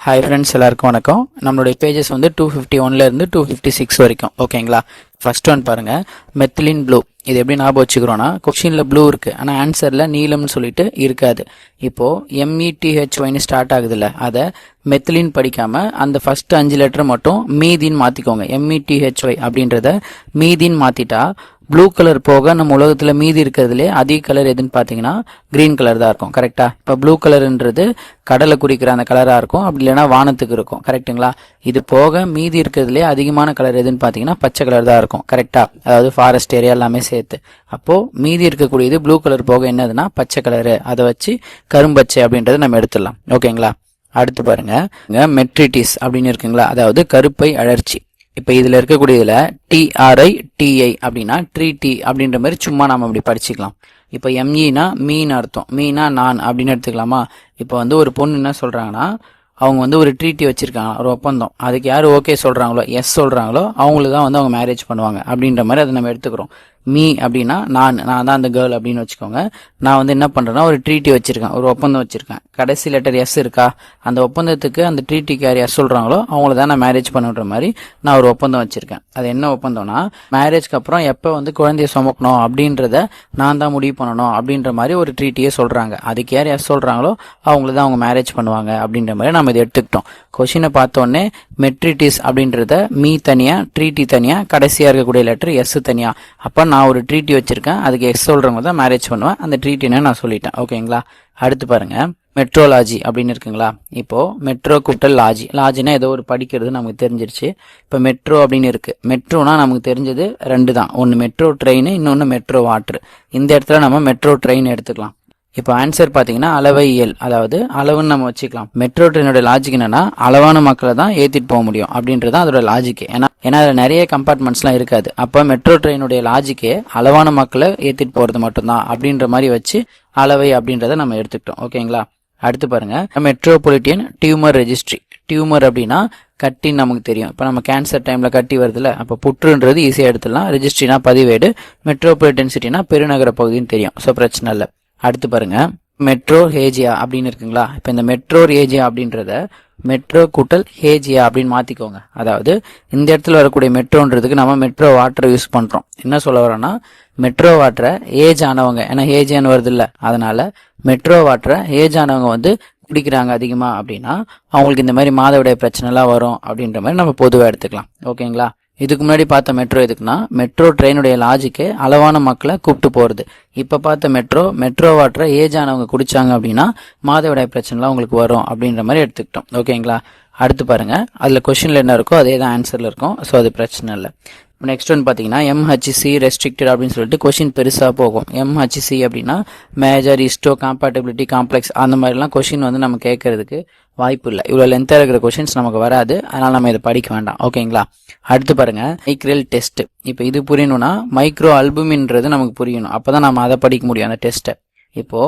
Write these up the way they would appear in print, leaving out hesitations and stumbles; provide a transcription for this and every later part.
Hi friends, எல்லாருக்கும் வணக்கம். நம்மளுடைய பேஜஸ் வந்து 251 இருந்து 256 வரைக்கும். ஓகேங்களா? ஃபர்ஸ்ட் ஒன் பாருங்க, மெத்திலின் ப்ளூ. இது எப்படி ஞாபகம் வச்சுக்கிறோன்னா, கொஸ்டின்ல ப்ளூ இருக்கு, ஆனால் ஆன்சர்ல நீலம்னு சொல்லிட்டு இருக்காது. இப்போ METHYன்னு ஸ்டார்ட் ஆகுதுல்ல, அதை மெத்திலின் படிக்காம அந்த ஃபர்ஸ்ட் 5 லெட்டர் மட்டும் மீதின்னு மாத்திக்கோங்க. METHY அப்படின்றத மீதின்னு மாத்திட்டா ப்ளூ கலர் போக நம்ம உலகத்துல மீதி இருக்கிறதுலே அதிக கலர் எதுன்னு பாத்தீங்கன்னா கிரீன் கலர் தான் இருக்கும். கரெக்டா? இப்ப ப்ளூ கலர்ன்றது கடலை குறிக்கிற அந்த கலரா இருக்கும், அப்படி இல்லைன்னா வானத்துக்கு இருக்கும். கரெக்டுங்களா? இது போக மீதி இருக்கிறதுலே அதிகமான கலர் எதுன்னு பாத்தீங்கன்னா பச்சை கலர் தான் இருக்கும். கரெக்டா? அதாவது ஃபாரஸ்ட் ஏரியா எல்லாமே சேர்த்து. அப்போ மீதி இருக்கக்கூடியது ப்ளூ கலர் போக என்னதுன்னா பச்சை கலரு. அதை வச்சு கரும்பச்சை அப்படின்றத நம்ம எடுத்துடலாம். ஓகேங்களா? அடுத்து பாருங்க, மெட்ரிட்டிஸ் அப்படின்னு இருக்குங்களா, அதாவது கருப்பை அழற்சி. இப்ப இதுல இருக்கக்கூடியதுல TRI அப்படின்னா ட்ரீட்டி அப்படின்ற மாதிரி சும்மா நாம அப்படி படிச்சுக்கலாம். இப்ப MEனா மீன் அர்த்தம், மீனா நான் அப்படின்னு எடுத்துக்கலாமா? இப்ப வந்து ஒரு பொண்ணு என்ன சொல்றாங்கன்னா, அவங்க வந்து ஒரு ட்ரீட்டி வச்சிருக்காங்க, ஒரு ஒப்பந்தம். அதுக்கு யாரு ஓகே சொல்றாங்களோ, எஸ் சொல்றாங்களோ, அவங்களுக்கு தான் வந்து அவங்க மேரேஜ் பண்ணுவாங்க அப்படின்ற மாதிரி அதை நம்ம எடுத்துக்கிறோம். மீ அப்படின்னா நான் தான் அந்த கேர்ள் அப்படின்னு வச்சுக்கோங்க. நான் வந்து என்ன பண்றேன்னா ஒரு ட்ரீட்டி வச்சிருக்கேன், ஒரு ஒப்பந்தம் வச்சிருக்கேன். கடைசி லெட்டர் எஸ் இருக்கா, அந்த ஒப்பந்தத்துக்கு அந்த ட்ரீட்டிக்கு யார் எஸ் சொல்றாங்களோ அவங்கள தான் நான் மேரேஜ் பண்ணுற மாதிரி நான் ஒரு ஒப்பந்தம் வச்சிருக்கேன். அது என்ன ஒப்பந்தம்னா, மேரேஜ்க்கு அப்புறம் எப்போ வந்து குழந்தைய சுமக்கணும் அப்படின்றத நான் தான் முடிவு பண்ணணும் அப்படின்ற மாதிரி ஒரு ட்ரீட்டியே சொல்றாங்க. அதுக்கு யார் எஸ் சொல்றாங்களோ அவங்கள தான் அவங்க மேரேஜ் பண்ணுவாங்க அப்படின்ற மாதிரி நம்ம இதை எடுத்துக்கிட்டோம். கொஸ்டினை பார்த்தோன்னே மெட்ரிட்டிஸ் அப்படின்றத மீ தனியா, ட்ரீட்டி தனியா, கடைசியா இருக்கக்கூடிய லெட்டர் எஸ் தனியா. அப்ப நான் ஒரு ட்ரீட்டி வச்சிருக்கேன், அதுக்கு எஸ் சொல்றவங்க தான் மேரேஜ் பண்ணுவேன். அந்த ட்ரீட்டின்னு நான் சொல்லிட்டேன். ஓகேங்களா? அடுத்து பாருங்க, மெட்ரோலாஜி அப்படின்னு இருக்குங்களா. இப்போ மெட்ரோ கூட்டல் லாஜி. லாஜினா ஏதோ ஒரு படிக்கிறது நமக்கு தெரிஞ்சிருச்சு. இப்போ மெட்ரோ அப்படின்னு இருக்கு. மெட்ரோனா நமக்கு தெரிஞ்சது ரெண்டு தான், ஒன்னு மெட்ரோ ட்ரெயின், இன்னொன்னு மெட்ரோ வாட்டர். இந்த இடத்துல நம்ம மெட்ரோ ட்ரெயின் எடுத்துக்கலாம். இப்போ ஆன்சர் பாத்தீங்கன்னா அளவையியல், அதாவது அளவுன்னு நம்ம வச்சுக்கலாம். மெட்ரோ ட்ரெயினோட லாஜிக் என்னன்னா, அளவான மக்களை தான் ஏத்திட்டு போக முடியும் அப்படின்றதான் அதோட லாஜிக். ஏன்னா அதுல நிறைய கம்பார்ட்மெண்ட்ஸ்லாம் இருக்காது. அப்ப மெட்ரோ ட்ரெயினுடைய லாஜிக்கே அளவான மக்களை ஏத்திட்டு போறது மட்டும்தான் அப்படின்ற மாதிரி வச்சு அளவை அப்படின்றத நம்ம எடுத்துக்கிட்டோம். ஓகேங்களா? அடுத்து பாருங்க, மெட்ரோபாலிட்டியன் டியூமர் ரெஜிஸ்ட்ரி. டியூமர் அப்படின்னா கட்டின்னு நமக்கு தெரியும். இப்போ நம்ம கேன்சர் டைம்ல கட்டி வருதுல, அப்போ புற்றுன்றது ஈஸியா எடுத்துடலாம். ரெஜிஸ்ட்ரினா பதிவேடு, மெட்ரோபாலிட்டன் சிட்டினா பெருநகர பகுதின்னு தெரியும். ஸோ பிரச்சனை இல்லை. அடுத்து பாருங்க, மெட்ரோ ஹேஜியா அப்படின்னு இருக்குங்களா. இப்போ இந்த மெட்ரோ ஏஜியா அப்படின்றத மெட்ரோ கூட்டல் ஹேஜியா அப்படின்னு மாத்திக்கோங்க. அதாவது இந்த இடத்துல வரக்கூடிய மெட்ரோன்றதுக்கு நம்ம மெட்ரோ வாட்டரை யூஸ் பண்றோம். என்ன சொல்ல வரோம்னா, மெட்ரோ வாட்டரை ஏஜ் ஆனவங்க, ஏன்னா ஹேஜியான்னு வருது இல்ல, அதனால மெட்ரோ வாட்டரை ஏஜ் ஆனவங்க வந்து குடிக்கிறாங்க அதிகமா அப்படின்னா அவங்களுக்கு இந்த மாதிரி மாதவிடாய் பிரச்சனை எல்லாம் வரும் அப்படின்ற மாதிரி நம்ம பொதுவாக எடுத்துக்கலாம். ஓகேங்களா? இதுக்கு முன்னாடி பார்த்த மெட்ரோ எதுக்குன்னா, மெட்ரோ ட்ரெயினுடைய லாஜிக்கு அளவான மக்களை கூப்பிட்டு போறது. இப்ப பார்த்த மெட்ரோ வாட்டரை ஏஜ் ஆனவங்க குடிச்சாங்க அப்படின்னா மாதவிடாய் பிரச்சனைலாம் உங்களுக்கு வரும் அப்படின்ற மாதிரி எடுத்துக்கிட்டோம். ஓகேங்களா? அடுத்து பாருங்க, அதுல கொஸ்டின்ல என்ன இருக்கோ அதே தான் ஆன்சர்ல இருக்கும். ஸோ அது பிரச்சனை இல்லை. நெக்ஸ்ட் ஒன் பாத்தீங்கன்னா MHC ரெஸ்ட்ரிக்டட் அப்படின்னு சொல்லிட்டு கொஸ்டின் பெருசா போகும். MHC அப்படின்னா மேஜர், ஹிஸ்டோ, காம்பேட்டபிலிட்டி, காம்ப்ளெக்ஸ், அந்த மாதிரிலாம் கொஸ்டின் வந்து நம்ம கேட்கறதுக்கு வாய்ப்பு இல்லை. இவ்வளவு லென்த்தா இருக்கிற கொஸ்டின்ஸ் நமக்கு வராது, அதனால நம்ம இதை படிக்க வேண்டாம். ஓகேங்களா? அடுத்து பாருங்க, மைக்ரல் டெஸ்ட். இப்போ இது புரியணும்னா மைக்ரோ அல்புமின்றது நமக்கு புரியணும், அப்பதான் நம்ம அதை படிக்க முடியும் அந்த டெஸ்ட்டை. இப்போ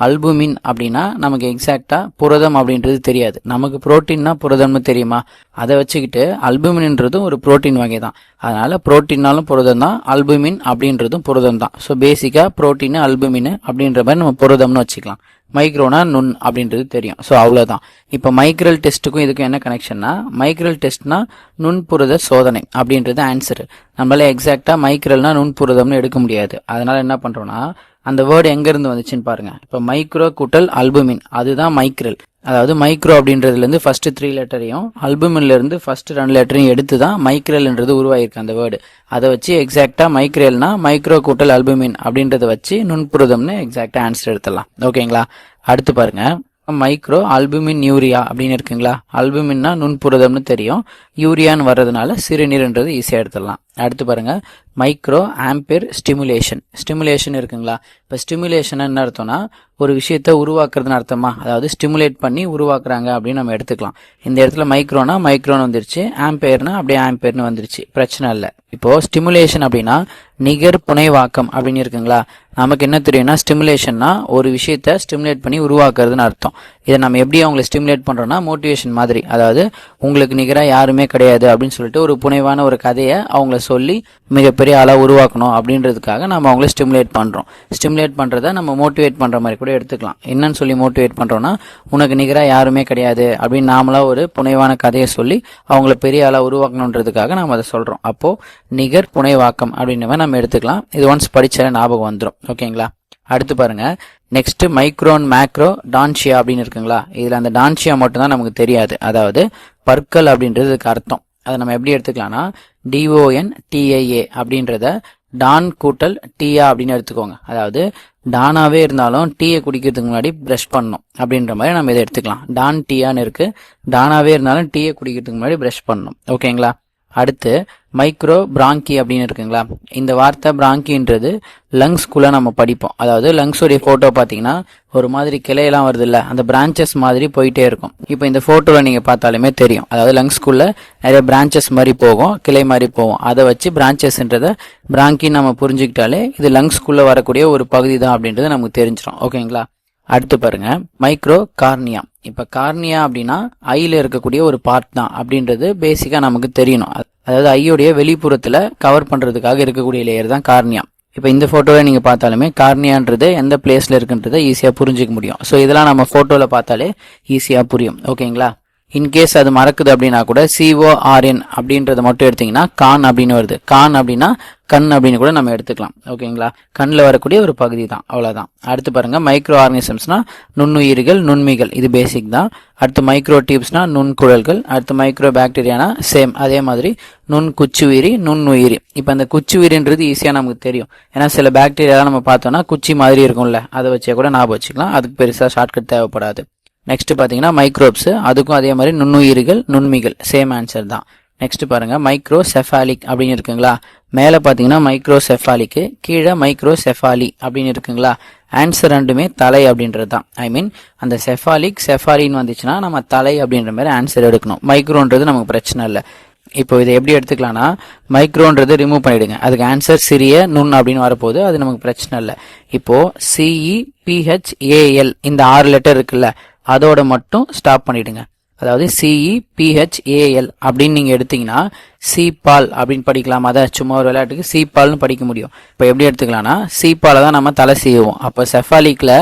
அல்புமின் அப்படின்னா நமக்கு எக்ஸாக்டா புரதம் அப்படின்றது தெரியாது. நமக்கு புரோட்டீன்னா புரதம்னு தெரியுமா? அதை வச்சுக்கிட்டு அல்புமின்ன்றதும் ஒரு புரோட்டீன் வகை தான். அதனால புரோட்டீன்னாலும் புரதம் தான், அல்புமின் அப்படின்றதும் புரதம் தான். ஸோ பேசிக்கா புரோட்டீன், அல்புமின் அப்படின்ற மாதிரி நம்ம புரதம்னு வச்சுக்கலாம். மைக்ரோனா நுண் அப்படின்றது தெரியும். ஸோ அவ்வளவுதான். இப்போ மைக்ரல் டெஸ்ட்டுக்கும் இதுக்கும் என்ன கனெக்ஷன்னா, மைக்ரல் டெஸ்ட்னா நுண்புரத சோதனை அப்படின்றது ஆன்சர். நம்மளால எக்ஸாக்டா மைக்ரல்னா நுண்புரதம்னு எடுக்க முடியாது. அதனால என்ன பண்றோம்னா, அந்த வேர்டு எங்க இருந்து வந்துச்சுன்னு பாருங்க. இப்ப மைக்ரோ கூட்டல் அல்புமின், அதுதான் மைக்ரல். அதாவது மைக்ரோ அப்படின்றதுல இருந்து ஃபர்ஸ்ட் 3 லெட்டரையும் அல்புமின்ல இருந்து ஃபர்ஸ்ட் 2 லெட்டரையும் எடுத்துதான் மைக்ரல்ன்றது உருவாயிருக்கு அந்த வேர்டு. அதை வச்சு எக்ஸாக்டா மைக்ரல்னா மைக்ரோ கூட்டல் அல்புமின் அப்படின்றத வச்சு நுண்புரதம்னு எக்ஸாக்டா ஆன்சர் எடுத்துடலாம். ஓகேங்களா? அடுத்து பாருங்க, மைக்ரோ அல்புமின் யூரியா அப்படின்னு இருக்குங்களா. அல்புமின்னா நுண்புரதம்னு தெரியும், யூரியான்னு வர்றதுனால சிறுநீர்ன்றது ஈஸியா எடுத்துடலாம். அடுத்து பாருங்க, மைக்ரோ ஆம்பியர் ஸ்டிமுலேஷன். ஸ்டிமுலேஷன் இருக்குங்களா. இப்ப ஸ்டிமுலேஷன் என்ன அர்த்தம்னா, ஒரு விஷயத்த உருவாக்குறதுன்னு அர்த்தமா, அதாவது ஸ்டிமுலேட் பண்ணி உருவாக்குறாங்க அப்படின்னு நம்ம எடுத்துக்கலாம். இந்த இடத்துல மைக்ரோனா மைக்ரோன்னு வந்துருச்சு, ஆம்பியர்னா அப்படியே ஆம்பியர்னு வந்துருச்சு, பிரச்சனை இல்லை. இப்போ ஸ்டிமுலேஷன் அப்படின்னா நிகர் புனைவாக்கம் அப்படின்னு இருக்குங்களா. நமக்கு என்ன தெரியும்னா, ஸ்டிமுலேஷன்னா ஒரு விஷயத்த ஸ்டிமுலேட் பண்ணி உருவாக்குறதுன்னு அர்த்தம். இதை நம்ம எப்படி அவங்களை ஸ்டிமுலேட் பண்றோம்னா, மோட்டிவேஷன் மாதிரி. அதாவது உங்களுக்கு நிகரா யாருமே கிடையாது அப்படின்னு சொல்லிட்டு ஒரு புனைவான ஒரு கதையை அவங்கள சொல்லி மிகப்பெரிய ஆளாக உருவாக்கணும் அப்படின்றதுக்காக நம்ம அவங்கள ஸ்டிமுலேட் பண்ணுறோம். ஸ்டிமுலேட் பண்ணுறத நம்ம மோட்டிவேட் பண்ணுற மாதிரி கூட எடுத்துக்கலாம். என்னன்னு சொல்லி மோட்டிவேட் பண்ணுறோன்னா, உனக்கு நிகராக யாருமே கிடையாது அப்படின்னு நாமளாக ஒரு புனைவான கதையை சொல்லி அவங்கள பெரிய ஆளாக உருவாக்கணுன்றதுக்காக நம்ம அதை சொல்கிறோம். அப்போது நிகர் புனைவாக்கம் அப்படின்ற மாதிரி நம்ம எடுத்துக்கலாம். இது ஒன்ஸ் படித்தாலே ஞாபகம் வந்துடும். ஓகேங்களா? அடுத்து பாருங்க, நெக்ஸ்ட் மைக்ரோன் மேக்ரோ டான்ஷியா அப்படின்னு இருக்குங்களா. இதுல அந்த டான்ஷியா மட்டும் தான் நமக்கு தெரியாது. அதாவது பற்கள் அப்படின்றதுக்கு அர்த்தம். அதை நம்ம எப்படி எடுத்துக்கலாம்னா, DONTIA அப்படின்றத டான் கூட்டல் டீயா அப்படின்னு எடுத்துக்கோங்க. அதாவது டானாவே இருந்தாலும் டீயை குடிக்கிறதுக்கு முன்னாடி பிரஷ் பண்ணணும் அப்படின்ற மாதிரி நம்ம இதை எடுத்துக்கலாம். டான் டீயான்னு இருக்கு. டானாவே இருந்தாலும் டீயை குடிக்கிறதுக்கு முன்னாடி பிரஷ் பண்ணணும். ஓகேங்களா? அடுத்து மைக்ரோ பிராங்கி அப்படின்னு இருக்குங்களா. இந்த வார்த்தை பிராங்கின்றது லங்ஸ்குள்ள நம்ம படிப்போம். அதாவது லங்ஸோடைய போட்டோ பார்த்தீங்கன்னா ஒரு மாதிரி கிளையெல்லாம் வருது இல்லை, அந்த பிரான்ச்சஸ் மாதிரி போயிட்டே இருக்கும். இப்போ இந்த போட்டோவில் நீங்கள் பார்த்தாலுமே தெரியும். அதாவது லங்ஸ்குள்ள நிறைய பிரான்ச்சஸ் மாதிரி போகும், கிளை மாதிரி போகும். அதை வச்சு பிரான்ச்சஸ்ன்றதை பிராங்கி நம்ம புரிஞ்சுக்கிட்டாலே இது லங்ஸ்குள்ள வரக்கூடிய ஒரு பகுதி தான் அப்படின்றது நமக்கு தெரிஞ்சிடும். ஓகேங்களா? அடுத்து பாருங்க, மைக்ரோ கார்னியா. இப்ப கார்னியா அப்படின்னா ஐல இருக்கக்கூடிய ஒரு பார்ட் தான் அப்படின்றது பேசிக்கா நமக்கு தெரியணும். அதாவது ஐயோடைய வெளிப்புறத்துல கவர் பண்றதுக்காக இருக்கக்கூடிய லேயர் தான் கார்னியா. இப்ப இந்த போட்டோவை நீங்க பார்த்தாலுமே கார்னியான்றது எந்த பிளேஸ்ல இருக்குன்றதை ஈஸியா புரிஞ்சுக்க முடியும். ஸோ இதெல்லாம் நம்ம போட்டோல பார்த்தாலே ஈஸியா புரியும். ஓகேங்களா? இன்கேஸ் அது மறக்குது அப்படின்னா கூட CORN அப்படின்றத மட்டும் எடுத்தீங்கன்னா கான் அப்படின்னு வருது. கான் அப்படின்னா கண் அப்படின்னு கூட நம்ம எடுத்துக்கலாம். ஓகேங்களா? கண்ணில் வரக்கூடிய ஒரு பகுதி தான், அவ்வளோதான். அடுத்து பாருங்க, மைக்ரோ ஆர்கனிசம்ஸ்னா நுண்ணுயிர்கள், நுண்மிகள், இது பேசிக் தான். அடுத்து மைக்ரோ டியூப்ஸ்னா நுண்குழல்கள். அடுத்து மைக்ரோ பாக்டீரியானா சேம் அதே மாதிரி நுண் குச்சுயிரி, நுண்ணுயிரி. இப்போ அந்த குச்சுயிரின்றது ஈஸியாக நமக்கு தெரியும். ஏன்னா சில பாக்டீரியாலாம் நம்ம பார்த்தோம்னா குச்சி மாதிரி இருக்கும்ல, அதை வச்சே கூட ஞாபகம் வச்சுக்கலாம். அதுக்கு பெருசாக ஷார்ட்கட் தேவைப்படாது. நெக்ஸ்ட் பார்த்தீங்கன்னா மைக்ரோப்ஸ், அதுக்கும் அதே மாதிரி நுண்ணுயிர்கள், நுண்மிகள், சேம் ஆன்சர் தான். நெக்ஸ்ட் பாருங்க, மைக்ரோசெஃபாலிக் அப்படின்னு இருக்குங்களா. மேலே பார்த்தீங்கன்னா மைக்ரோசெஃபாலிக்கு, கீழே மைக்ரோசெஃபாலி அப்படின்னு இருக்குங்களா. ஆன்சர் ரெண்டுமே தலை அப்படின்றது தான். ஐ மீன் அந்த செஃபாலின்னு வந்துச்சுன்னா நம்ம தலை அப்படின்ற மாதிரி ஆன்சர் எடுக்கணும். மைக்ரோன்றது நமக்கு பிரச்சனை இல்லை. இப்போ இதை எப்படி எடுத்துக்கலாம்னா, மைக்ரோன்றது ரிமூவ் பண்ணிடுங்க, அதுக்கு ஆன்சர் சிறிய நுண் அப்படின்னு வரப்போகுது, அது நமக்கு பிரச்சனை இல்லை. இப்போ CEPHAL இந்த 6 லெட்டர் இருக்குல்ல, அதோட மட்டும் ஸ்டாப் பண்ணிடுங்க. அதாவது CEPHAL அப்படின்னு நீங்க எடுத்தீங்கன்னா சீப்பால் அப்படின்னு படிக்கலாம். அதை சும்மா ஒரு விளையாட்டுக்கு சீப்பால்னு படிக்க முடியும். இப்போ எப்படி எடுத்துக்கலாம்னா, சீப்பால தான் நம்ம தலை சீவோம். அப்போ செஃபாலிக்ல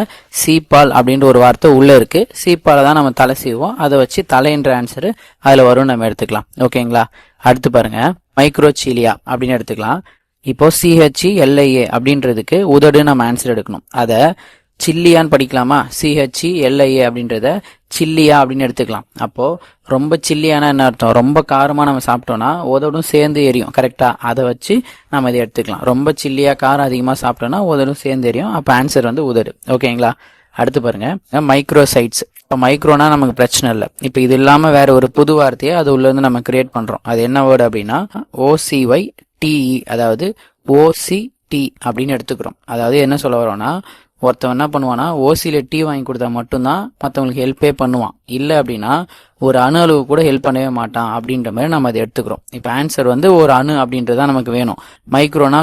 சீப்பால் அப்படின்ற ஒரு வார்த்தை உள்ள இருக்கு. சீப்பால தான் நம்ம தலை சீவோம். அதை வச்சு தலைன்ற ஆன்சர் அதுல வரும், நம்ம எடுத்துக்கலாம். ஓகேங்களா? அடுத்து பாருங்க, மைக்ரோசீலியா அப்படின்னு எடுத்துக்கலாம். இப்போ CHELIA அப்படின்றதுக்கு உதடு நம்ம ஆன்சர் எடுக்கணும். அதை சில்லியான்னு படிக்கலாமா? CHELIA அப்படின்றத சில்லியா அப்படின்னு எடுத்துக்கலாம். அப்போ ரொம்ப சில்லியானா என்ன அர்த்தம்? ரொம்ப காரமா நம்ம சாப்பிட்டோம்னா உதடும் சேர்ந்து எரியும். கரெக்டா? அதை வச்சு நம்ம இதை எடுத்துக்கலாம். ரொம்ப சில்லியா காரம் அதிகமா சாப்பிட்டோம்னா உதடும் சேர்ந்து எரியும். அப்போ ஆன்சர் வந்து உதடு. ஓகேங்களா? அடுத்து பாருங்க, மைக்ரோசைட்ஸ். இப்போ மைக்ரோனா நமக்கு பிரச்சனை இல்லை. இப்போ இது இல்லாம வேற ஒரு புது வார்த்தையை அது உள்ள இருந்து நம்ம கிரியேட் பண்றோம். அது என்ன வேர்டு அப்படின்னா OCYTE, அதாவது OCT அப்படின்னு எடுத்துக்கிறோம். அதாவது என்ன சொல்ல வரோம்னா, ஒருத்தவன் என்ன பண்ணுவானா, ஓசியில டீ வாங்கி கொடுத்தா மட்டும்தான் மற்றவங்களுக்கு ஹெல்ப்பே பண்ணுவான். இல்லை அப்படின்னா ஒரு அணு அளவு கூட ஹெல்ப் பண்ணவே மாட்டான் அப்படின்ற மாதிரி நம்ம அதை எடுத்துக்கிறோம். இப்போ ஆன்சர் வந்து ஒரு அணு அப்படின்றதான் நமக்கு வேணும். மைக்ரோனா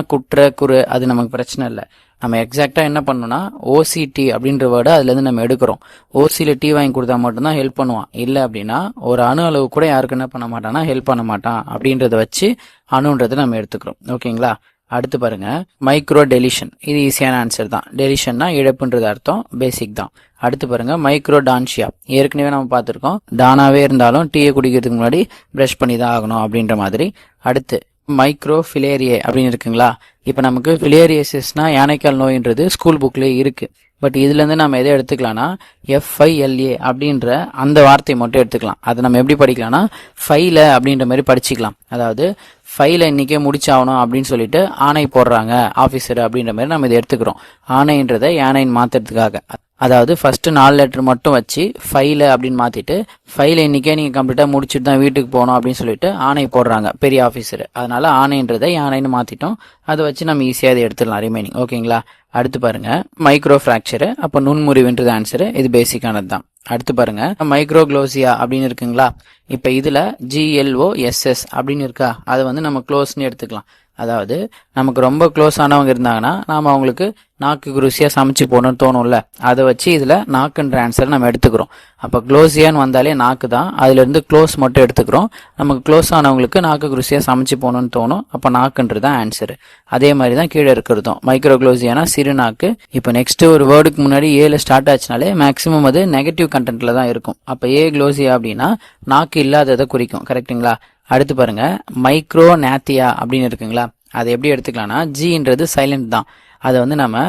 குறு, அது நமக்கு பிரச்சனை இல்லை. நம்ம எக்ஸாக்டா என்ன பண்ணணும்னா OCT அப்படின்ற வேர்டு அதுலேருந்து நம்ம எடுக்கிறோம். ஓசியில டீ வாங்கி கொடுத்தா மட்டும்தான் ஹெல்ப் பண்ணுவான். இல்லை அப்படின்னா ஒரு அணு அளவு கூட யாருக்கு என்ன பண்ண மாட்டான்னா ஹெல்ப் பண்ண மாட்டான் அப்படின்றத வச்சு அணுன்றதை நம்ம எடுத்துக்கிறோம். ஓகேங்களா? அடுத்து பாருங்க, மைக்ரோ டெலிஷன். இது ஈஸியான ஆன்சர் தான். டெலிஷன்னா இழப்புன்றது அர்த்தம், பேசிக் தான். அடுத்து பாருங்க, மைக்ரோ டான்ஷியா. ஏற்கனவே நம்ம பார்த்துருக்கோம், டானாவே இருந்தாலும் டீயை குடிக்கிறதுக்கு முன்னாடி பிரஷ் பண்ணி தான் ஆகணும் அப்படின்ற மாதிரி. அடுத்து மைக்ரோ ஃபிலேரியே அப்படின்னு இருக்குங்களா. இப்போ நமக்கு ஃபிலேரியசிஸ்னா யானைக்கால் நோயின்றது ஸ்கூல் புக்லேயே இருக்கு. பட் இதுல இருந்து நம்ம எதை எடுத்துக்கலாம்னா FILA அப்படின்ற அந்த வார்த்தையை மட்டும் எடுத்துக்கலாம். அதை நம்ம எப்படி படிக்கலாம்னா ஃபைல அப்படின்ற மாதிரி படிச்சுக்கலாம். அதாவது ஃபைலை இன்னைக்கே முடிச்சாகணும் அப்படின்னு சொல்லிட்டு ஆணை போடுறாங்க ஆஃபீஸர் அப்படின்ற மாதிரி நம்ம இதை எடுத்துக்கிறோம். ஆணைன்றதை யானைன்னு மாத்துறதுக்காக. அதாவது ஃபர்ஸ்ட் 4 லெட்டர் மட்டும் வச்சு ஃபைல அப்படின்னு மாத்திட்டு ஃபைலை இன்னைக்கே நீங்க கம்ப்ளீட்டா முடிச்சுட்டு தான் வீட்டுக்கு போகணும் அப்படின்னு சொல்லிட்டு ஆணை போடுறாங்க பெரிய ஆஃபீஸர். அதனால ஆணைன்றதை யானைன்னு மாத்திட்டோம். அதை வச்சு நம்ம ஈஸியா அதை எடுத்துடலாம் ரிமைனிங். ஓகேங்களா? அடுத்து பாருங்க, மைக்ரோ ஃபிராக்சர். அப்போ நுண்முறிவுன்றது ஆன்சர். இது பேசிக்கானது தான். அடுத்து பாருங்க, மைக்ரோக்ளோசியா அப்படின்னு இருக்குங்களா. இப்ப இதுல GLOSS அப்படின்னு இருக்கா, அதை வந்து நம்ம க்ளோஸ்ன்னு எடுத்துக்கலாம். அதாவது நமக்கு ரொம்ப க்ளோஸ் ஆனவங்க இருந்தாங்கன்னா நாம அவங்களுக்கு நாக்குக்கு ருசியாக சமைச்சு போகணும்னு தோணும்ல, அதை வச்சு இதில் நாக்குன்ற ஆன்சர் நம்ம எடுத்துக்கிறோம். அப்போ க்ளோஸியான்னு வந்தாலே நாக்கு தான், அதுலேருந்து க்ளோஸ் மட்டும் எடுத்துக்கிறோம். நமக்கு க்ளோஸ் ஆனவங்களுக்கு நாக்குக்கு ருசியாக சமைச்சு போகணும்னு தோணும், அப்போ நாக்குன்றது தான் ஆன்சர். அதே மாதிரி தான் கீழே இருக்கிறதும் மைக்ரோக்ளோசியானா சிறு நாக்கு. இப்போ நெக்ஸ்ட் ஒரு வேர்டுக்கு முன்னாடி ஏல ஸ்டார்ட் ஆச்சுனாலே மேக்ஸிமம் அது நெகட்டிவ் கண்டென்ட்ல தான் இருக்கும். அப்போ ஏ க்ளோசியா அப்படின்னா நாக்கு இல்லாததை குறிக்கும். கரெக்டுங்களா? அடுத்து பாருங்க, மைக்ரோ நேத்தியா அப்படின்னு இருக்குங்களா, அதை எப்படி எடுத்துக்கலாம்னா ஜின்றது சைலண்ட் தான், அதை வந்து நம்ம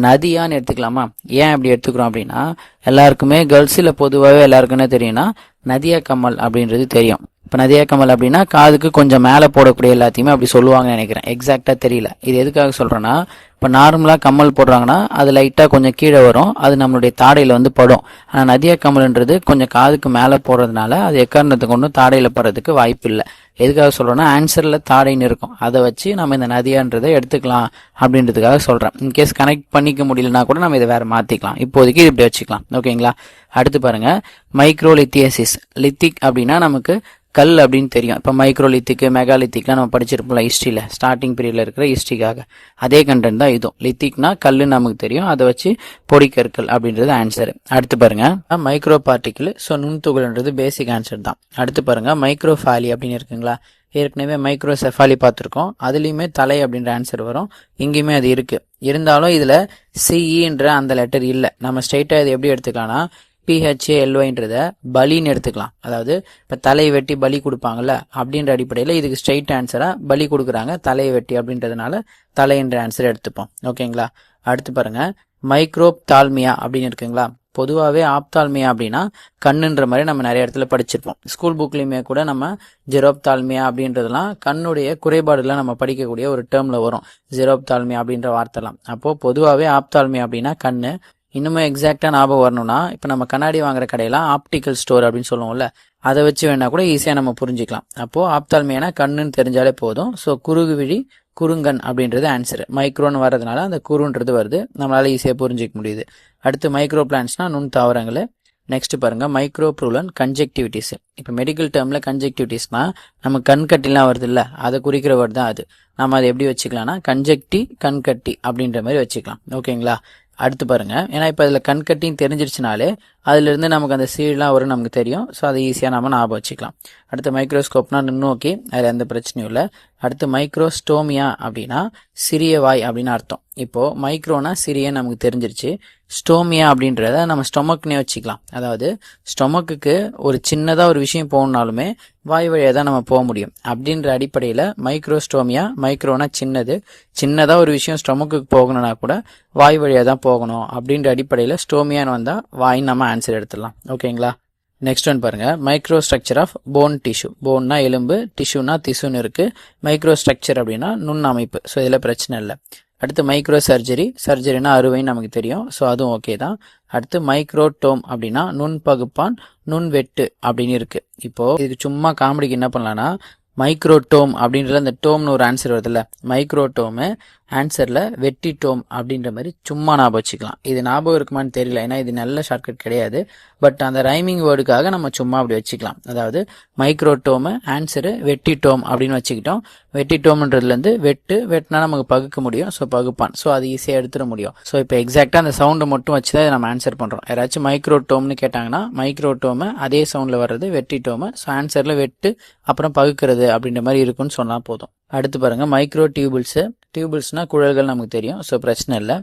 நதியான்னு எடுத்துக்கலாமா? ஏன் அப்படி எடுத்துக்கிறோம் அப்படின்னா எல்லாருக்குமே கேர்ள்ஸில் பொதுவாகவே எல்லாருக்குமே தெரியும்னா நதியா கமல் அப்படின்றது தெரியும். இப்போ நதியா கமல் அப்படின்னா காதுக்கு கொஞ்சம் மேலே போடக்கூடிய எல்லாத்தையுமே அப்படி சொல்லுவாங்கன்னு நினைக்கிறேன், எக்ஸாக்டாக தெரியல. இது எதுக்காக சொல்கிறேன்னா, இப்போ நார்மலாக கம்மல் போடுறாங்கன்னா அது லைட்டாக கொஞ்சம் கீழே வரும், அது நம்மளுடைய தாடையில் வந்து படும். ஆனால் நதியா கமல்ன்றது கொஞ்சம் காதுக்கு மேலே போடுறதுனால அது எக்காரணத்துக்கு ஒன்றும் தாடையில் படுறதுக்கு வாய்ப்பு இல்லை. எதுக்காக சொல்கிறோன்னா ஆன்சரில் தாடைன்னு இருக்கும், அதை வச்சு நம்ம இந்த நதியான்றதை எடுத்துக்கலாம் அப்படின்றதுக்காக சொல்கிறேன். இன்கேஸ் கனெக்ட் பண்ணிக்க முடியலனா கூட நம்ம இதை வேறு மாற்றிக்கலாம். இப்போதைக்கு இது இப்படி வச்சுக்கலாம். ஓகேங்களா? அடுத்து பாருங்கள், மைக்ரோலித்தியசிஸ். லித்திக் அப்படின்னா நமக்கு கல் அப்படின்னு தெரியும். இப்போ மைக்ரோலித்திக்கு மெகாலித்திக்லாம் நம்ம படிச்சிருப்போம்ல ஹிஸ்ட்ரியில், ஸ்டார்டிங் பீரியடில் இருக்கிற ஹிஸ்ட்ரிக்காக. அதே கண்டென்ட் தான் இதுவும். லித்திக்னா கல்லுன்னு நமக்கு தெரியும், அதை வச்சு பொடிக்கற்கள் அப்படின்றது ஆன்சர். அடுத்து பாருங்க, மைக்ரோ பார்ட்டிக்கிள். ஸோ நுண்துகள்ன்றது பேசிக் ஆன்சர் தான். அடுத்து பாருங்க, மைக்ரோஃபாலி அப்படின்னு இருக்குங்களா, ஏற்கனவே மைக்ரோசெஃபாலி பார்த்துருக்கோம், அதுலேயுமே தலை அப்படின்ற ஆன்சர் வரும், இங்கேயுமே அது இருக்குது. இருந்தாலும் இதில் சிஇன்ற அந்த லெட்டர் இல்லை. நம்ம ஸ்ட்ரைட்டாக இது எப்படி எடுத்துக்கலாம்னா PHALYன்றத பலின்னு எடுத்துக்கலாம். அதாவது இப்போ தலையை வெட்டி பலி கொடுப்பாங்கல்ல, அப்படின்ற அடிப்படையில் இதுக்கு ஸ்ட்ரைட் ஆன்சராக பலி கொடுக்குறாங்க, தலையை வெட்டி அப்படின்றதுனால தலைன்ற ஆன்சர் எடுத்துப்போம். ஓகேங்களா? அடுத்து பாருங்க, மைக்ரோப்தால்மியா அப்படின்னு இருக்குங்களா. பொதுவாகவே ஆப்தால்மியா அப்படின்னா கண்ணுன்ற மாதிரி நம்ம நிறைய இடத்துல படிச்சிருப்போம். ஸ்கூல் புக்லேயுமே கூட நம்ம ஜெரோப்தால்மியா அப்படின்றதுலாம் கண்ணுடைய குறைபாடுலாம் நம்ம படிக்கக்கூடிய ஒரு டேர்மில் வரும், ஜெரோப்தால்மியா அப்படின்ற வார்த்தைலாம். அப்போது பொதுவாகவே ஆப்தால்மியா அப்படின்னா கண்ணு. இன்னுமே எக்ஸாக்டாக ஞாபகம் வரணும்னா இப்போ நம்ம கண்ணாடி வாங்குற கடையெல்லாம் ஆப்டிக்கல் ஸ்டோர் அப்படின்னு சொல்லுவோம்ல, அதை வச்சு வேணா கூட ஈஸியாக நம்ம புரிஞ்சிக்கலாம். அப்போது ஆப்தால்மியானா கண்ணுன்னு தெரிஞ்சாலே போதும். ஸோ குறுகுவிழி குறுங்கண் அப்படின்றது ஆன்சர். மைக்ரோன்னு வர்றதுனால அந்த குறுன்றது வருது, நம்மளால ஈஸியாக புரிஞ்சிக்க முடியுது. அடுத்து மைக்ரோ பிளான்ட்ஸ்னா நுண் தாவரங்கள். நெக்ஸ்ட் பாருங்க, மைக்ரோ ப்ரூலன் கன்ஜெக்டிவிட்டிஸ். இப்போ மெடிக்கல் டேர்மில் கன்ஜெக்டிவிட்டிஸ்னா நம்ம கண்கட்டிலாம் வருது இல்லை, அதை குறிக்கிற வேர்டு தான் அது. நம்ம அதை எப்படி வச்சுக்கலாம்னா கன்ஜெக்டி கண்கட்டி அப்படின்ற மாதிரி வச்சுக்கலாம். ஓகேங்களா? அடுத்து பாருங்க, ஏன்னா இப்போ அதில் கண்கட்டின்னு தெரிஞ்சிருச்சுனாலே அதுலேருந்து நமக்கு அந்த சீடெலாம் வரும் நமக்கு தெரியும். ஸோ அதை ஈஸியாக நம்ம ஞாபகம் வச்சுக்கலாம். அடுத்து மைக்ரோஸ்கோப்னா நுண்ணோக்கி, அதில் எந்த பிரச்சனையும் இல்லை. அடுத்து மைக்ரோஸ்டோமியா அப்படின்னா சிறிய வாய் அப்படின்னு அர்த்தம். இப்போது மைக்ரோனா சிறிய நமக்கு தெரிஞ்சிருச்சு, ஸ்டோமியா அப்படின்றத நம்ம ஸ்டொமக்னே வச்சுக்கலாம். அதாவது ஸ்டொமக்குக்கு ஒரு சின்னதாக ஒரு விஷயம் போகணுன்னாலுமே வாய் வழியாக தான் நம்ம போக முடியும். அப்படின்ற அடிப்படையில் மைக்ரோஸ்டோமியா, மைக்ரோனா சின்னது, சின்னதாக ஒரு விஷயம் ஸ்டொமக்குக்கு போகணும்னா கூட வாய் வழியாக தான் போகணும் அப்படின்ற அடிப்படையில் ஸ்டோமியான்னு வந்தால் வாயின்னு நம்ம ஆன்சர் எடுத்துடலாம். ஓகேங்களா? நெக்ஸ்ட் ஒன் பாருங்க, microstructure of bone tissue. போன்னா எலும்பு, டிஷ்யூனா திசுன்னு இருக்குது, மைக்ரோ ஸ்ட்ரக்சர் அப்படின்னா நுண் அமைப்பு. ஸோ இதில் பிரச்சனை இல்லை. அடுத்து மைக்ரோ சர்ஜரி. சர்ஜரினா அறுவைன்னு நமக்கு தெரியும், ஸோ அதுவும் ஓகே தான். அடுத்து மைக்ரோடோம் அப்படின்னா நுண் பகுப்பான், நுண் வெட்டு அப்படின்னு இருக்குது. இப்போது இதுக்கு சும்மா காமெடிக்கு என்ன பண்ணலான்னா மைக்ரோடோம் அப்படின்றத அந்த டோம்னு ஒரு ஆன்சர் வருதுல்ல, மைக்ரோடோமு ஆன்சரில் வெட்டி டோம் அப்படின்ற மாதிரி சும்மா ஞாபகம் வச்சுக்கலாம். இது ஞாபகம் இருக்குமான்னு தெரியல, ஏன்னா இது நல்ல ஷார்ட்கட் கிடையாது. பட் அந்த ரைமிங் வேர்டுக்காக நம்ம சும்மா அப்படி வச்சுக்கலாம். அதாவது மைக்ரோடோமு ஆன்சரு வெட்டி டோம் அப்படின்னு வச்சுக்கிட்டோம். வெட்டி டோம்ன்றதுலேருந்து வெட்டினா நமக்கு பகுக்க முடியும், ஸோ பகுப்பான். ஸோ அது ஈஸியாக எடுத்துட முடியும். ஸோ இப்போ எக்ஸாக்டாக அந்த சவுண்டை மட்டும் வச்சு தான் நம்ம ஆன்சர் பண்ணுறோம். யாராச்சும் மைக்ரோடோம்னு கேட்டாங்கன்னா மைக்ரோடோமு அதே சவுண்டில் வர்றது வெட்டி டோமு. ஸோ ஆன்சரில் வெட்டு அப்புறம் பகுக்கிறது அப்படின்ற மாதிரி இருக்குன்னு சொன்னால் போதும். அடுத்து பாருங்கள், மைக்ரோ டியூபிள்ஸு. டியூபிள்ஸ்னால் குழல்கள் நமக்கு தெரியும், ஸோ பிரச்சனை இல்லை.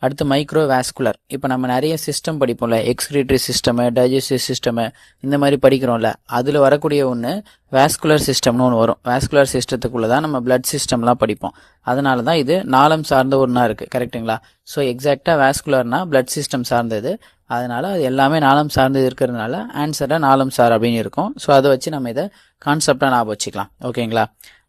அடுத்து மைக்ரோ வாஸ்குலர். இப்போ நம்ம நிறைய சிஸ்டம் படிப்போம்ல, எக்ஸ்கிரீட்டரி சிஸ்டமு, டைஜஸ்டிவ் சிஸ்டமு, இந்த மாதிரி படிக்கிறோம்ல, அதில் வரக்கூடிய ஒன்று வாஸ்குலர் சிஸ்டம்னு ஒன்று வரும். வாஸ்குலர் சிஸ்டத்துக்குள்ளே தான் நம்ம பிளட் சிஸ்டம்லாம் படிப்போம். அதனால தான் இது நாளம் சார்ந்த ஒன்றா இருக்குது. கரெக்டுங்களா? ஸோ எக்ஸாக்டாக வாஸ்குலர்னா பிளட் சிஸ்டம் சார்ந்தது, அதனால் அது எல்லாமே நாளம் சார்ந்தது இருக்கிறதுனால ஆன்சராக நாளம் சார் அப்படின்னு இருக்கும். ஸோ அதை வச்சு நம்ம இதை கான்செப்டாக ஞாபகம் வச்சுக்கலாம். ஓகேங்களா?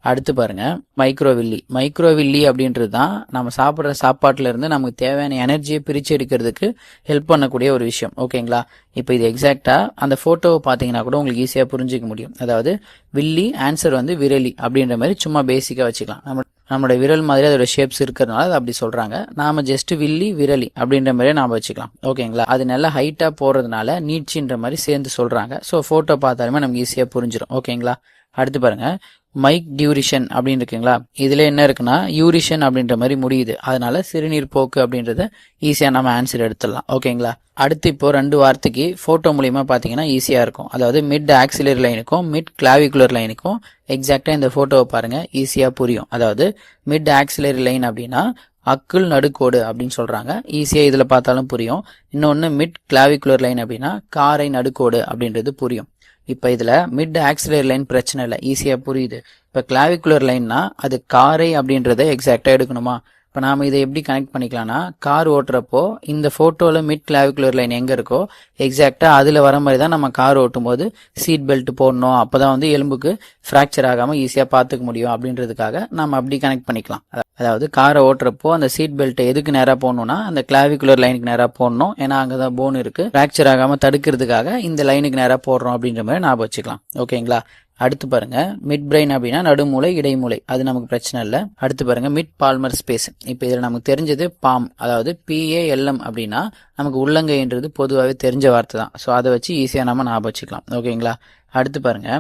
அடுத்து பாருங்க, மைக்ரோவில்லி. மைக்ரோவில்லி அப்படின்றது தான் நம்ம சாப்பிட்ற சாப்பாட்டில் இருந்து நமக்கு தேவையான எனர்ஜியை பிரித்து எடுக்கிறதுக்கு ஹெல்ப் பண்ணக்கூடிய ஒரு விஷயம். ஓகேங்களா? இப்போ இது எக்ஸாக்டாக அந்த ஃபோட்டோவை பார்த்தீங்கன்னா கூட உங்களுக்கு ஈஸியாக புரிஞ்சிக்க முடியும். அதாவது வில்லி ஆன்சர் வந்து விரலி அப்படின்ற மாதிரி சும்மா பேசிக்காக வச்சுக்கலாம். நம்மளோட விரல் மாதிரி அதோட ஷேப்ஸ் இருக்கிறதுனால அது அப்படி சொல்கிறாங்க. நாம் ஜஸ்ட் வில்லி விரலி அப்படின்ற மாதிரியே நாம் வச்சுக்கலாம். ஓகேங்களா? அது நல்லா ஹைட்டாக போடுறதுனால நீட்சின்ற மாதிரி சேர்ந்து சொல்கிறாங்க. ஸோ ஃபோட்டோ பார்த்தாலுமே நமக்கு ஈஸியாக புரிஞ்சிடும். ஓகேங்களா? அடுத்து பாருங்க, மைக் டியூரிஷன் அப்படின்னு இருக்குங்களா, இதுல என்ன இருக்குன்னா யூரிஷன் அப்படின்ற மாதிரி முடியுது. அதனால சிறுநீர் போக்கு அப்படின்றத ஈஸியா நம்ம ஆன்சர் எடுத்துடலாம். ஓகேங்களா. அடுத்து இப்போ 2 வார்த்தைக்கு போட்டோ மூலியமா பாத்தீங்கன்னா ஈஸியா இருக்கும். அதாவது மிட் ஆக்சிலரி லைனுக்கும் மிட் கிளாவிகுலர் லைனுக்கும் எக்ஸாக்டா இந்த போட்டோவை பாருங்க, ஈஸியா புரியும். அதாவது மிட் ஆக்சிலரி லைன் அப்படின்னா அக்குள் நடுக்கோடு அப்படின்னு சொல்றாங்க, ஈஸியா இதுல பார்த்தாலும் புரியும். இன்னொன்னு மிட் கிளாவிகுலர் லைன் அப்படின்னா காரை நடுக்கோடு அப்படின்றது புரியும். இப்ப இதுல மிட் ஆக்சிலரி லைன் பிரச்சனை இல்லை, ஈஸியா புரியுது. இப்ப கிளாவிகுலர் லைன்னா அது காரை அப்படின்றத எக்ஸாக்டா எடுக்கணுமா. இப்ப நாம இதை எப்படி கனெக்ட் பண்ணிக்கலாம்னா, கார் ஓட்டுறப்போ இந்த போட்டோல மிட் கிளாவிகுலர் லைன் எங்க இருக்கோ எக்ஸாக்டா அதுல வர மாதிரி தான் நம்ம கார் ஓட்டும் போது சீட் பெல்ட் போடணும். அப்பதான் வந்து எலும்புக்கு பிராக்சர் ஆகாம ஈஸியா பாத்துக்க முடியும் அப்படின்றதுக்காக நம்ம அப்படி கனெக்ட் பண்ணிக்கலாம். அதாவது காரை ஓட்டுறப்போ அந்த சீட் பெல்ட்டை எதுக்கு நேரா போடணும்னா அந்த கிளாவிகுலர் லைனுக்கு நேரா போடணும். ஏன்னா அங்கதான் போன் இருக்கு, பிராக்சர் ஆகாம தடுக்கிறதுக்காக இந்த லைனுக்கு நேரா போடுறோம் அப்படின்ற மாதிரி ஞாபகம் வச்சுக்கலாம். ஓகேங்களா. அடுத்து பாருங்க மிட் பிரெயின் அப்படின்னா நடுமூளை இடைமூளை, அது நமக்கு பிரச்சனை இல்லை. அடுத்து பாருங்க மிட் பால்மர் ஸ்பேஸ். இப்ப இதுல நமக்கு தெரிஞ்சது பாம், அதாவது PALM அப்படின்னா நமக்கு உள்ளங்கைன்றது பொதுவாகவே தெரிஞ்ச வார்த்தை தான். ஸோ அதை வச்சு ஈஸியா நம்ம ஞாபகம் வச்சுக்கலாம். ஓகேங்களா. அடுத்து பாருங்க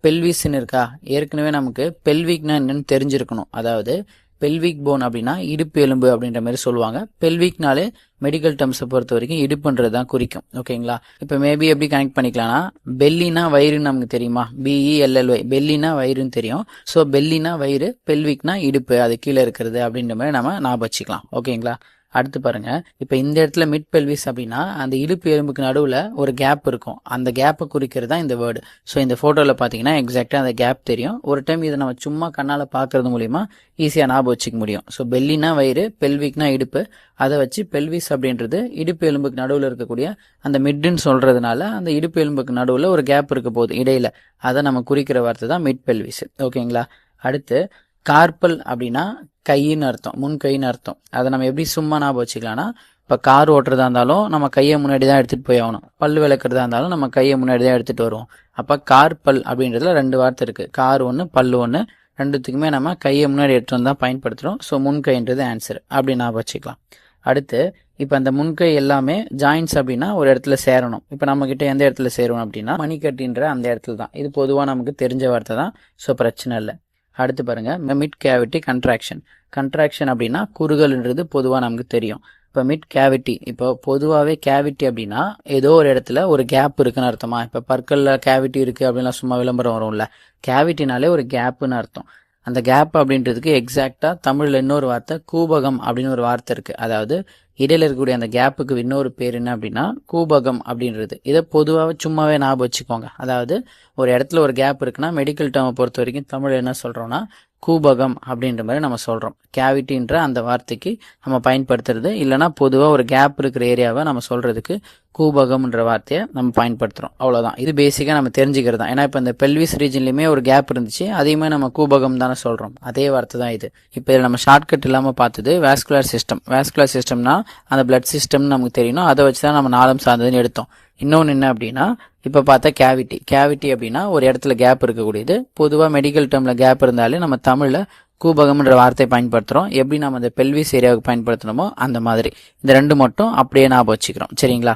பெல்விஸ்ன்னு இருக்கா, ஏற்கனவே நமக்கு பெல்விக்னா என்னன்னு தெரிஞ்சிருக்கணும். அதாவது பெல்விக் போன் அப்படின்னா இடுப்பு எலும்பு அப்படின்ற மாதிரி சொல்லுவாங்க. பெல்விக்னாலே மெடிக்கல் டேர்ம்ஸை பொறுத்த வரைக்கும் இடுப்புன்றது தான் குறிக்கும். ஓகேங்களா. இப்போ மேபி எப்படி கனெக்ட் பண்ணிக்கலாம்னா, பெல்லினா வயிறுன்னு நமக்கு தெரியுமா, BELLY, பெல்லினா வயிறுன்னு தெரியும். ஸோ பெல்லினா வயிறு, பெல்விக்னா இடுப்பு, அது கீழே இருக்கிறது அப்படின்ற மாதிரி நம்ம ஞாபகம் வச்சுக்கலாம். ஓகேங்களா. அடுத்து பாருங்க இப்ப இந்த இடத்துல மிட் பெல்விஸ் அப்படின்னா அந்த இடுப்பு எலும்புக்கு நடுவுல ஒரு கேப் இருக்கும், அந்த கேப்பை குறிக்கிறது தான் இந்த வேர்டு. ஸோ இந்த போட்டோல பாத்தீங்கன்னா எக்ஸாக்டா அந்த கேப் தெரியும். ஒரு டைம் இதை நம்ம சும்மா கண்ணால பாக்குறது மூலியமா ஈஸியா ஞாபகம் வச்சுக்க முடியும். ஸோ பெல்லினா வயிறு, பெல்விக்னா இடுப்பு, அதை வச்சு பெல்விஸ் அப்படின்றது இடுப்பு எலும்புக்கு நடுவுல இருக்கக்கூடிய அந்த மிட்ன்னு சொல்றதுனால அந்த இடுப்பு எலும்புக்கு நடுவுல ஒரு கேப் இருக்க போகுது இடையில, அதை நம்ம குறிக்கிற வார்த்தை தான் மிட் பெல்விஸ். ஓகேங்களா. அடுத்து கார்பல் அப்படின்னா கையின்னு அர்த்தம், முன் கைன்னு அர்த்தம். அதை நம்ம எப்படி சும்மா ஞாபகம் வச்சுக்கலாம்னா, இப்ப கார் ஓட்டுறதா இருந்தாலும் நம்ம கையை முன்னாடி தான் எடுத்துட்டு போய் ஆகணும், பல்லு விளக்குறதா இருந்தாலும் நம்ம கையை முன்னாடி தான் எடுத்துட்டு வருவோம். அப்ப கார்பல் அப்படின்றதுல 2 வார்த்தை இருக்கு, கார் ஒன்று பல்லு ஒன்று, ரெண்டுத்துக்குமே நம்ம கையை முன்னாடி எடுத்து வந்து தான் பயன்படுத்துறோம். ஸோ முன்கைன்றது ஆன்சர் அப்படி ஞாபகம் வச்சுக்கலாம். அடுத்து இப்ப அந்த முன்கை எல்லாமே ஜாயின்ஸ் அப்படின்னா ஒரு இடத்துல சேரணும். இப்ப நம்ம கிட்ட எந்த இடத்துல சேரணும் அப்படின்னா மணிக்கட்டின்ற அந்த இடத்துல தான். இது பொதுவா நமக்கு தெரிஞ்ச வார்த்தை தான், ஸோ பிரச்சனை இல்லை. அடுத்து பாருங்க மிட் கேவிட்டி கன்ட்ராக்ஷன். கன்ட்ராக்ஷன் அப்படின்னா குறுகல்ன்றது பொதுவா நமக்கு தெரியும். இப்போ மிட் கேவிட்டி, இப்போ பொதுவாகவே கேவிட்டி அப்படின்னா ஏதோ ஒரு இடத்துல ஒரு கேப் இருக்குன்னு அர்த்தமா. இப்போ பற்கல்ல கேவிட்டி இருக்கு அப்படின்லாம் சும்மா விளம்பரம் வரும்ல, கேவிட்டினாலே ஒரு கேப்புன்னு அர்த்தம். அந்த கேப் அப்படின்றதுக்கு எக்ஸாக்டா தமிழ்ல இன்னொரு வார்த்தை கூபகம் அப்படின்னு ஒரு வார்த்தை இருக்கு. அதாவது இடையில இருக்கக்கூடிய அந்த கேப்புக்கு இன்னொரு பேர் என்ன அப்படின்னா கூபகம் அப்படின்றது. இதை பொதுவாக சும்மாவே ஞாபகம் வச்சுக்கோங்க. அதாவது ஒரு இடத்துல ஒரு கேப் இருக்குன்னா மெடிக்கல் டேர்மை பொறுத்த வரைக்கும் தமிழ் என்ன சொல்றோம்னா கூபகம் அப்படின்ற மாதிரி நம்ம சொல்றோம். கேவிட்டின்ற அந்த வார்த்தைக்கு நம்ம பயன்படுத்துறது, இல்லைன்னா பொதுவாக ஒரு கேப் இருக்கிற ஏரியாவை நம்ம சொல்றதுக்கு கூபகம்ன்ற வார்த்தையை நம்ம பயன்படுத்துறோம். அவ்வளவுதான். இது பேசிக்கா நம்ம தெரிஞ்சுக்கிறது தான். ஏன்னா இப்ப இந்த பெல்விஸ் ரீஜன்லயுமே ஒரு கேப் இருந்துச்சு, அதையுமே நம்ம கூபகம் தானே சொல்றோம், அதே வார்த்தை தான் இது. இப்ப இதில் நம்ம ஷார்ட்கட் இல்லாம பார்த்தது வாஸ்குலர் சிஸ்டம். வாஸ்குலர் சிஸ்டம்னா அந்த பிளட் சிஸ்டம்னு நமக்கு தெரியணும், அதை வச்சுதான் நம்ம நாளம் சார்ந்ததுன்னு எடுத்தோம். இன்னொன்று என்ன அப்படின்னா இப்ப பார்த்தா கேவிட்டி. கேவிட்டி அப்படின்னா ஒரு இடத்துல கேப் இருக்கக்கூடியது. பொதுவாக மெடிக்கல் டேர்ம்ல கேப் இருந்தாலே நம்ம தமிழ்ல கூபகம்ன்ற வார்த்தையை பயன்படுத்துறோம். எப்படி நம்ம இந்த பெல்விஸ் ஏரியாவுக்கு பயன்படுத்தணுமோ அந்த மாதிரி இந்த 2 மட்டும் அப்படியே ஞாபகம் வச்சுக்கிறோம். சரிங்களா.